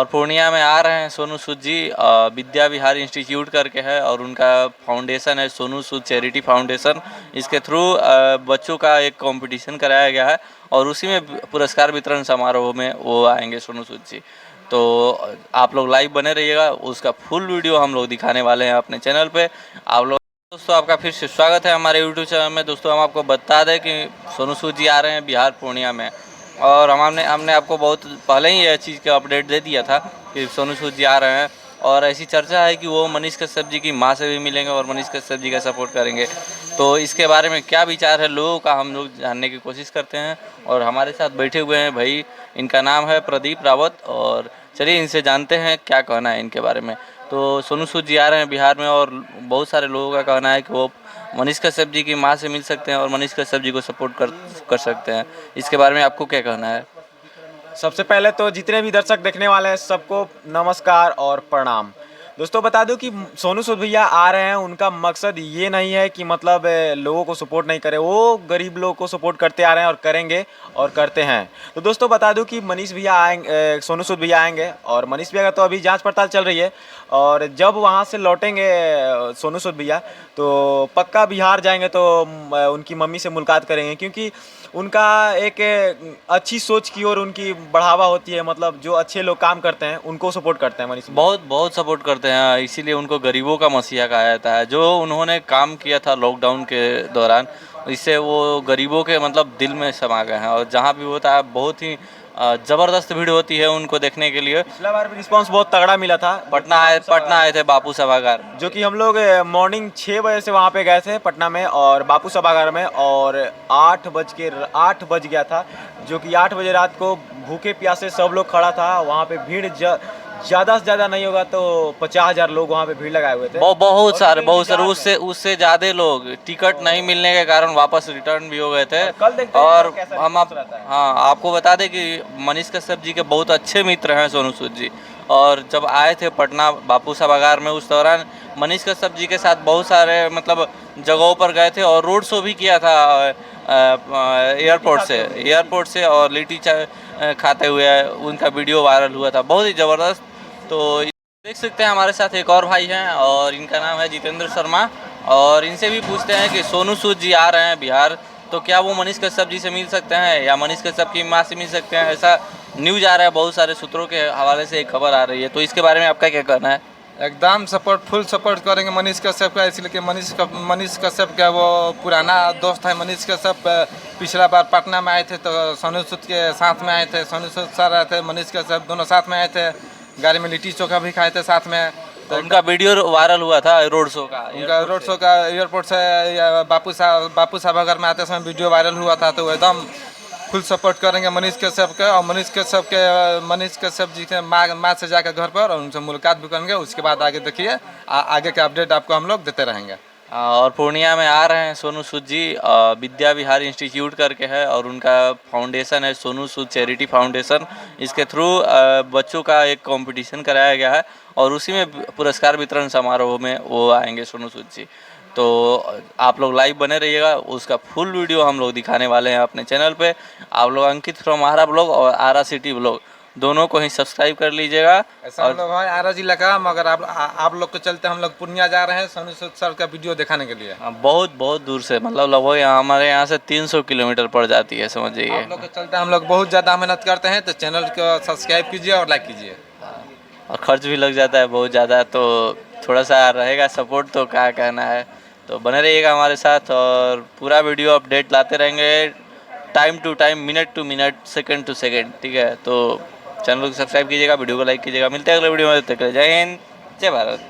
और पूर्णिया में आ रहे हैं सोनू सूद जी। विद्या विहार इंस्टीट्यूट करके है और उनका फाउंडेशन है सोनू सूद चैरिटी फाउंडेशन। इसके थ्रू बच्चों का एक कंपटीशन कराया गया है और उसी में पुरस्कार वितरण समारोह में वो आएंगे सोनू सूद जी। तो आप लोग लाइव बने रहिएगा, उसका फुल वीडियो हम लोग दिखाने वाले हैं अपने चैनल पे। आप लोग दोस्तों, आपका फिर से स्वागत है हमारे यूट्यूब चैनल में। दोस्तों, हम आपको बता दें कि सोनू सूद जी आ रहे हैं बिहार पूर्णिया में, और हमने आपको बहुत पहले ही यह चीज़ का अपडेट दे दिया था कि सोनू सूद जी आ रहे हैं। और ऐसी चर्चा है कि वो मनीष कश्यप जी की मां से भी मिलेंगे और मनीष कश्यप जी का सपोर्ट करेंगे। तो इसके बारे में क्या विचार है लोगों का, हम लोग जानने की कोशिश करते हैं। और हमारे साथ बैठे हुए हैं भाई, इनका नाम है प्रदीप रावत, और चलिए इनसे जानते हैं क्या कहना है इनके बारे में। तो सोनू सूद जी आ रहे हैं बिहार में और बहुत सारे लोगों का कहना है कि वो मनीष कश्यप जी की मां से मिल सकते हैं और मनीष कश्यप जी को सपोर्ट कर सकते हैं। इसके बारे में आपको क्या कहना है? सबसे पहले तो जितने भी दर्शक देखने वाले हैं सबको नमस्कार और प्रणाम। दोस्तों, बता दूं कि सोनू सूद भैया आ रहे हैं, उनका मकसद ये नहीं है कि मतलब लोगों को सपोर्ट नहीं करे, वो गरीब लोगों को सपोर्ट करते आ रहे हैं और करेंगे और करते हैं। तो दोस्तों, बता दूं कि मनीष भैया आएंगे, सोनू सूद भैया आएंगे, और मनीष भैया का तो अभी जांच पड़ताल चल रही है। और जब वहाँ से लौटेंगे सोनू सूद भैया, तो पक्का बिहार जाएंगे तो उनकी मम्मी से मुलाकात करेंगे, क्योंकि उनका एक अच्छी सोच की ओर उनकी बढ़ावा होती है। मतलब जो अच्छे लोग काम करते हैं उनको सपोर्ट करते हैं मनीष भैया। बहुत बहुत सपोर्ट करते हैं, इसीलिए उनको गरीबों का मसीहा कहा जाता है। जो उन्होंने काम किया था लॉकडाउन के दौरान, इससे वो गरीबों के मतलब दिल में समा गए हैं। और जहाँ भी होता है बहुत ही ज़बरदस्त भीड़ होती है उनको देखने के लिए। पिछला बार भी रिस्पांस बहुत तगड़ा मिला था। पटना आए थे बापू सभागार, जो कि हम लोग मॉर्निंग 6 बजे से वहाँ पे गए थे पटना में और बापू सभागार में, और 8 बज गया था। जो कि 8 बजे रात को भूखे प्यासे सब लोग खड़ा था वहाँ पे। भीड़ ज़्यादा से ज़्यादा नहीं होगा तो 50,000 लोग वहाँ पे भीड़ लगाए हुए थे। बहुत सारे उससे ज़्यादा लोग टिकट नहीं मिलने के कारण वापस रिटर्न भी हो गए थे। कल देखते हैं और कैसा हम आप रहता है। हाँ, आपको बता दें कि मनीष कश्यप जी के बहुत अच्छे मित्र हैं सोनू सूद जी। और जब आए थे पटना बापू सभागार में, उस दौरान मनीष कश्यप जी के साथ बहुत सारे मतलब जगहों पर गए थे और रोड शो भी किया था एयरपोर्ट से और लिट्टी खाते हुए उनका वीडियो वायरल हुआ था, बहुत ही ज़बरदस्त। तो देख सकते हैं हमारे साथ एक और भाई हैं और इनका नाम है जितेंद्र शर्मा। और इनसे भी पूछते हैं कि सोनू सूद जी आ रहे हैं बिहार, तो क्या वो मनीष कश्यप जी से मिल सकते हैं या मनीष कश्यप की मां से मिल सकते हैं? ऐसा न्यूज आ रहा है, बहुत सारे सूत्रों के हवाले से एक खबर आ रही है। तो इसके बारे में आपका क्या कहना है? एकदम सपोर्ट, फुल सपोर्ट करेंगे मनीष कश्यप का, इसलिए कि मनीष कश्यप का वो पुराना दोस्त है। मनीष कश्यप पिछला बार पटना में आए थे तो सोनू सूद के साथ में आए थे। सोनू सूद सर आए थे, मनीष कश्यप दोनों साथ में आए थे। गाड़ी में लिट्टी चोखा भी खाए थे साथ में। तो उनका वीडियो वायरल हुआ था रोड शो का, एयरपोर्ट से बापू सभागार में आते समय वीडियो वायरल हुआ था। तो एकदम फुल सपोर्ट करेंगे मनीष कश्यप के, और मनीष कश्यप जी के माँ से जाकर घर पर और उनसे मुलाकात भी करेंगे। उसके बाद आगे देखिए, आगे का अपडेट आपको हम लोग देते रहेंगे। और पूर्णिया में आ रहे हैं सोनू सूद जी। विद्या विहार इंस्टीट्यूट करके है और उनका फाउंडेशन है सोनू सूद चैरिटी फाउंडेशन। इसके थ्रू बच्चों का एक कंपटीशन कराया गया है और उसी में पुरस्कार वितरण समारोह में वो आएंगे सोनू सूद जी। तो आप लोग लाइव बने रहिएगा, उसका फुल वीडियो हम लोग दिखाने वाले हैं अपने चैनल पे। आप लोग अंकित फ्रॉम आरा ब्लॉग और आरा सिटी ब्लॉग दोनों को ही सब्सक्राइब कर लीजिएगा। ऐसा हम लोग है आरा जिला का, मगर आप लोग के चलते हम लोग पूर्णिया जा रहे हैं सोनू सूद सर का वीडियो दिखाने के लिए। बहुत बहुत दूर से, मतलब लगभग हमारे यहाँ से 300 किलोमीटर पड़ जाती है, समझिए। आप लोग के चलते हम लोग बहुत ज़्यादा मेहनत करते हैं, तो चैनल को सब्सक्राइब कीजिए और लाइक कीजिए। और खर्च भी लग जाता है बहुत ज़्यादा, तो थोड़ा सा रहेगा सपोर्ट, तो क्या कहना है। तो बने रहिएगा हमारे साथ और पूरा वीडियो अपडेट लाते रहेंगे, time to time, minute to minute, second to second, ठीक है। तो चैनल को सब्सक्राइब कीजिएगा, वीडियो को लाइक कीजिएगा। मिलते हैं अगले वीडियो में, तब तक के लिए जय हिंद, जय भारत।